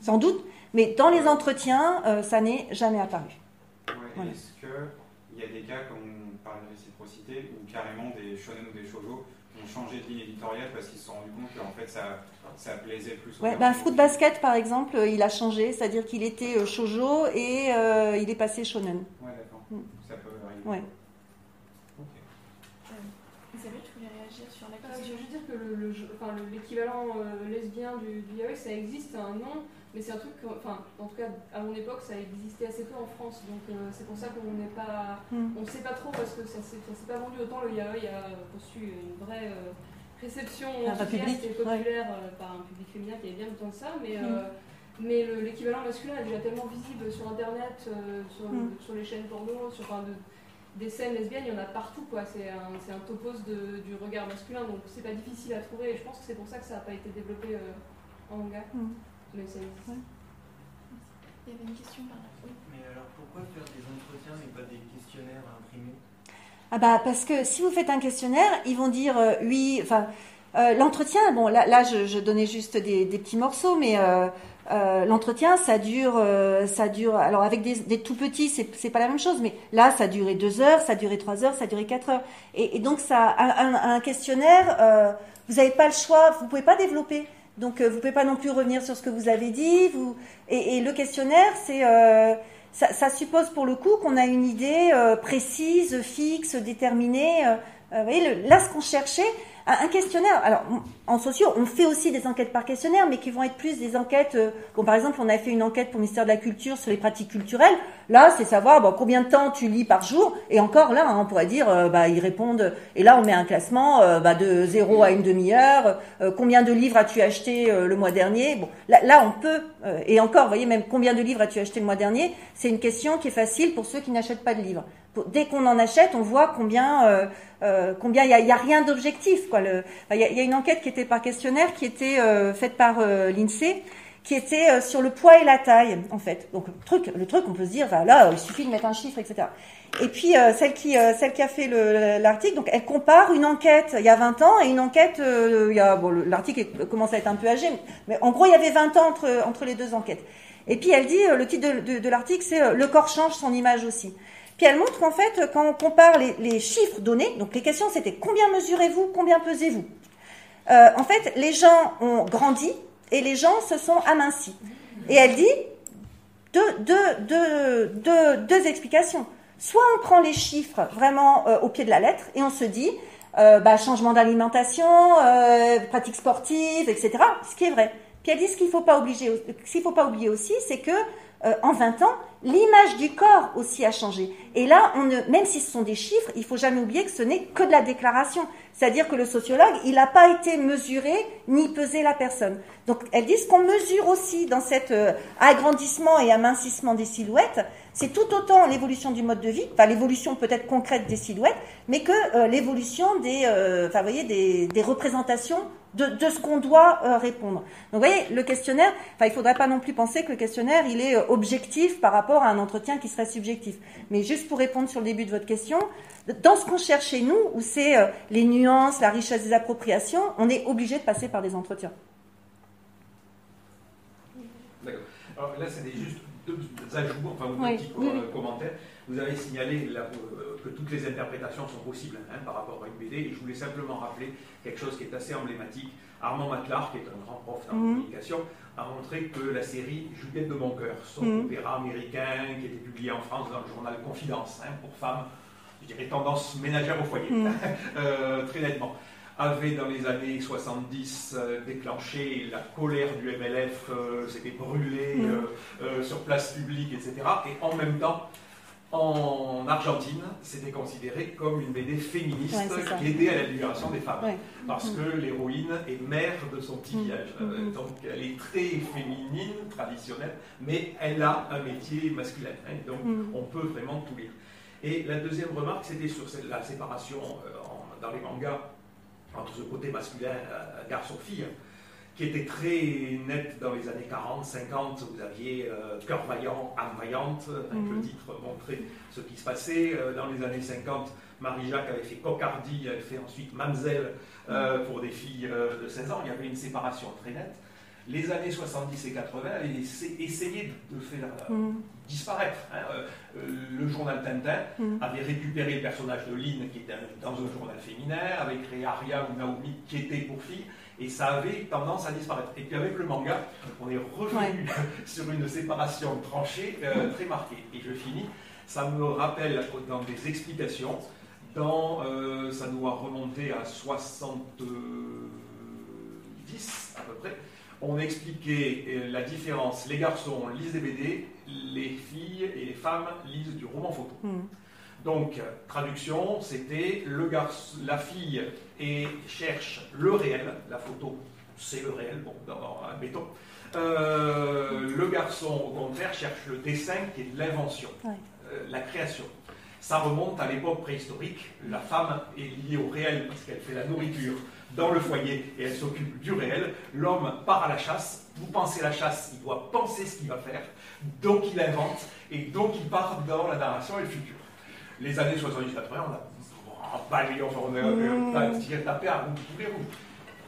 sans doute, mais dans les entretiens, ça n'est jamais apparu. Ouais, voilà. Est-ce qu'il y a des cas, comme on parle de réciprocité, où carrément des shonen ou des shoujo ont changé de ligne éditoriale parce qu'ils se sont rendus compte qu'en fait ça plaisait plus? Ouais, Fruit Basket par exemple, il a changé, c'est-à-dire qu'il était shoujo et il est passé shonen. Ouais, d'accord. Ça peut arriver. Ouais. Isabelle, tu voulais réagir sur la question? Je veux juste dire que l'équivalent lesbien du yaoi, ça existe, c'est un nom, mais c'est un truc, en tout cas à mon époque, ça existait assez peu en France, donc c'est pour ça qu'on n'est pas, on ne sait pas trop parce que ça s'est pas vendu autant. Le yaoi a reçu une vraie réception enthousiaste et populaire par un public féminin qui avait bien autant que ça, mais l'équivalent masculin est déjà tellement visible sur internet, sur les chaînes porno, des scènes lesbiennes, il y en a partout, quoi. C'est un topos du regard masculin, donc c'est pas difficile à trouver, et je pense que c'est pour ça que ça n'a pas été développé en manga. Mais ça existe. Ouais. Il y avait une question par là. Oui. Mais alors pourquoi faire des entretiens mais pas des questionnaires imprimés? Ah bah parce que si vous faites un questionnaire, ils vont dire oui, enfin l'entretien, bon là je donnais juste des petits morceaux, mais l'entretien ça dure, alors avec des tout petits c'est pas la même chose, mais là ça durait 2 heures, ça durait 3 heures, ça durait 4 heures, et donc ça un questionnaire, vous n'avez pas le choix, vous pouvez pas développer. Donc vous pouvez pas non plus revenir sur ce que vous avez dit, et le questionnaire c'est ça suppose pour le coup qu'on a une idée précise, fixe, déterminée. Vous voyez, là ce qu'on cherchait, un questionnaire. Alors en sociaux, on fait aussi des enquêtes par questionnaire, mais qui vont être plus des enquêtes. Par exemple, on a fait une enquête pour le ministère de la Culture sur les pratiques culturelles. Là, c'est savoir combien de temps tu lis par jour. Et encore là, on pourrait dire, ils répondent. Et là, on met un classement de 0 à une demi-heure. Combien de livres as-tu acheté le mois dernier? Bon, là, on peut. Et encore, vous voyez, même combien de livres as-tu acheté le mois dernier? C'est une question qui est facile pour ceux qui n'achètent pas de livres. Dès qu'on en achète, on voit combien il y a rien d'objectif, quoi. Il y a une enquête qui était par questionnaire, qui était faite par l'INSEE, qui était sur le poids et la taille, en fait. Donc le truc, on peut se dire, là, il suffit de mettre un chiffre, etc. Et puis celle qui a fait l'article, donc elle compare une enquête il y a 20 ans et une enquête l'article commence à être un peu âgé, mais en gros il y avait 20 ans entre les deux enquêtes. Et puis elle dit, le titre de l'article, c'est le corps change, son image aussi. Puis elle montre qu'en fait, quand on compare les chiffres donnés, donc les questions c'était combien mesurez-vous, combien pesez-vous, en fait les gens ont grandi et les gens se sont amincis. Et elle dit deux explications. Soit on prend les chiffres vraiment au pied de la lettre et on se dit changement d'alimentation, pratiques sportives, etc. Ce qui est vrai. Puis elle dit ce qu'il faut pas oublier aussi, c'est que en 20 ans, l'image du corps aussi a changé. Et là, même si ce sont des chiffres, il faut jamais oublier que ce n'est que de la déclaration. C'est-à-dire que le sociologue, il n'a pas été mesuré ni pesé la personne. Donc, elle dit ce qu'on mesure aussi dans cet agrandissement et amincissement des silhouettes, c'est tout autant l'évolution du mode de vie, enfin l'évolution peut-être concrète des silhouettes, mais que l'évolution des représentations de ce qu'on doit répondre. Donc, vous voyez, le questionnaire, il ne faudrait pas non plus penser que le questionnaire, il est objectif par rapport à un entretien qui serait subjectif. Mais juste pour répondre sur le début de votre question, dans ce qu'on cherche chez nous, où c'est les nuances, la richesse des appropriations, on est obligé de passer par des entretiens. D'accord. Alors là, c'est juste deux ajouts, enfin, deux petits commentaires. Vous avez signalé que toutes les interprétations sont possibles par rapport à une BD, et je voulais simplement rappeler quelque chose qui est assez emblématique. Armand Matlar, qui est un grand prof dans la communication, a montré que la série Juliette de Boncoeur, son opéra américain qui était publié en France dans le journal Confidence, pour femmes, je dirais tendance ménagère au foyer, très nettement, avait dans les années 70 déclenché la colère du MLF, s'était brûlé sur place publique, etc. Et en même temps, en Argentine, c'était considéré comme une BD féministe qui aidait à la libération des femmes. Parce que l'héroïne est mère de son petit village. Donc elle est très féminine, traditionnelle, mais elle a un métier masculin. Donc on peut vraiment tout lire. Et la deuxième remarque, c'était sur la séparation dans les mangas entre ce côté masculin, garçon-fille, qui était très net dans les années 40, 50. Vous aviez Cœur vaillant, âme vaillante, avec le titre montrait ce qui se passait. Dans les années 50, Marie-Jacques avait fait Cocardi, elle fait ensuite Mamselle pour des filles de 16 ans. Il y avait une séparation très nette. Les années 70 et 80, elle essayait de faire disparaître. Le journal Tintin avait récupéré le personnage de Lynn, qui était dans un journal féminin, avait créé Aria ou Naomi, qui était pour filles, et ça avait tendance à disparaître. Et puis avec le manga, on est revenu sur une séparation tranchée très marquée. Et je finis, ça me rappelle dans des explications, ça doit remonter à 70 à peu près. On expliquait la différence. Les garçons lisent des BD, les filles et les femmes lisent du roman photo. Donc, traduction, c'était la fille cherche le réel, la photo, c'est le réel, bon, dans un béton. Le garçon, au contraire, cherche le dessin qui est l'invention, la création. Ça remonte à l'époque préhistorique. La femme est liée au réel parce qu'elle fait la nourriture dans le foyer et elle s'occupe du réel. L'homme part à la chasse. Vous pensez la chasse, il doit penser ce qu'il va faire. Donc il invente et donc il part dans la narration et le futur. Les années 70-80, on a balayé, on a tapé à tous les roues.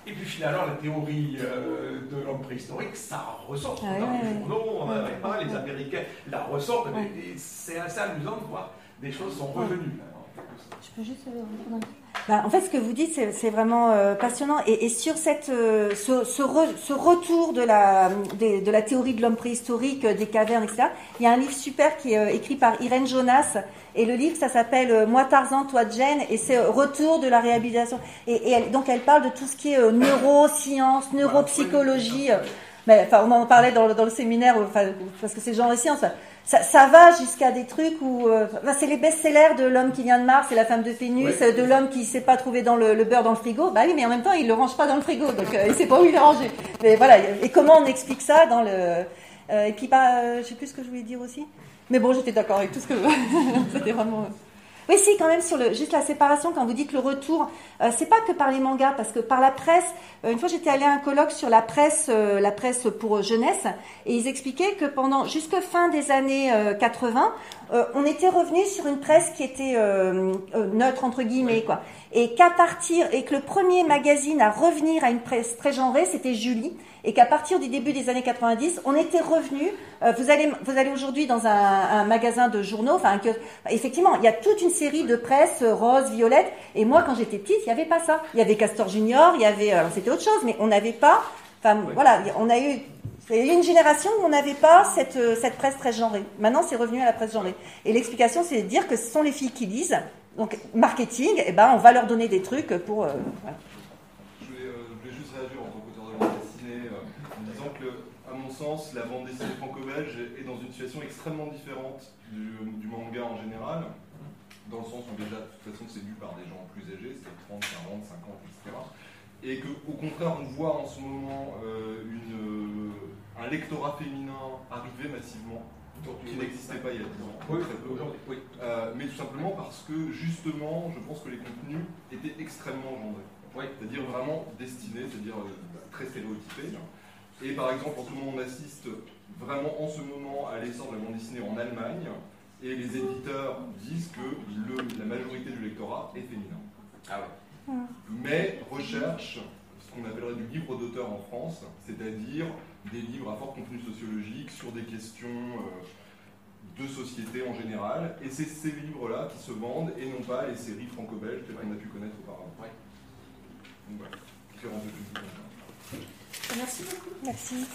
Et puis finalement, la théorie de l'homme préhistorique, ça ressort dans les journaux, on n'avait pas, les Américains la ressortent. Et c'est assez amusant de voir des choses sont revenues. Je peux juste en fait, ce que vous dites, c'est vraiment passionnant. Et sur ce retour de la théorie de l'homme préhistorique, des cavernes, etc., il y a un livre super qui est écrit par Irène Jonas. Et le livre, ça s'appelle « Moi Tarzan, toi Jane », et c'est « Retour de la réhabilitation ». Donc, elle parle de tout ce qui est neurosciences, neuropsychologie. On en parlait dans le séminaire, parce que c'est genre les sciences. Ça va jusqu'à des trucs où... c'est les best-sellers de l'homme qui vient de Mars et la femme de Vénus, de l'homme qui ne s'est pas trouvé dans le beurre dans le frigo. Bah oui, mais en même temps, il ne le range pas dans le frigo, donc il ne sait pas où il est rangé. Mais voilà, et comment on explique ça dans le... et puis, je ne sais plus ce que je voulais dire aussi. Mais bon, j'étais d'accord avec tout ce que... C'était vraiment... Oui, si, quand même, sur juste la séparation, quand vous dites le retour, c'est pas que par les mangas, parce que par la presse, une fois j'étais allée à un colloque sur la presse pour jeunesse, et ils expliquaient que jusque fin des années 80, on était revenu sur une presse qui était neutre, entre guillemets, quoi. Et que le premier magazine à revenir à une presse très genrée, c'était Julie, et qu'à partir du début des années 90, on était revenu. Vous allez aujourd'hui dans un magasin de journaux, effectivement, il y a toute une série de presse rose, violette, et moi, quand j'étais petite, il n'y avait pas ça. Il y avait Castor Junior, c'était autre chose, mais on n'avait pas, voilà, il y a eu une génération où on n'avait pas cette presse très genrée. Maintenant, c'est revenu à la presse genrée. Et l'explication, c'est de dire que ce sont les filles qui lisent. Donc, marketing, on va leur donner des trucs pour... voilà. Je voulais juste réagir en tant qu'auteur de bande dessinée en disant que, à mon sens, la bande dessinée franco-belge est dans une situation extrêmement différente du manga en général, dans le sens où déjà, de toute façon, c'est lu par des gens plus âgés, c'est 30, 40, 50, etc. Et qu'au contraire, on voit en ce moment un lectorat féminin arriver massivement, qui n'existait pas il y a 10 ans, très peu aujourd'hui. Mais tout simplement parce que, justement, je pense que les contenus étaient extrêmement genrés. C'est-à-dire vraiment destinés, c'est-à-dire très stéréotypés. Et par exemple, en ce moment, on assiste vraiment en ce moment à l'essor de la bande dessinée en Allemagne, et les éditeurs disent que la majorité du lectorat est féminin. Mais recherche ce qu'on appellerait du livre d'auteur en France, c'est-à-dire des livres à fort contenu sociologique sur des questions de société en général, et c'est ces livres-là qui se vendent et non pas les séries franco-belges telles qu'on a pu connaître auparavant. Donc voilà, différence de culture. Merci beaucoup. Merci.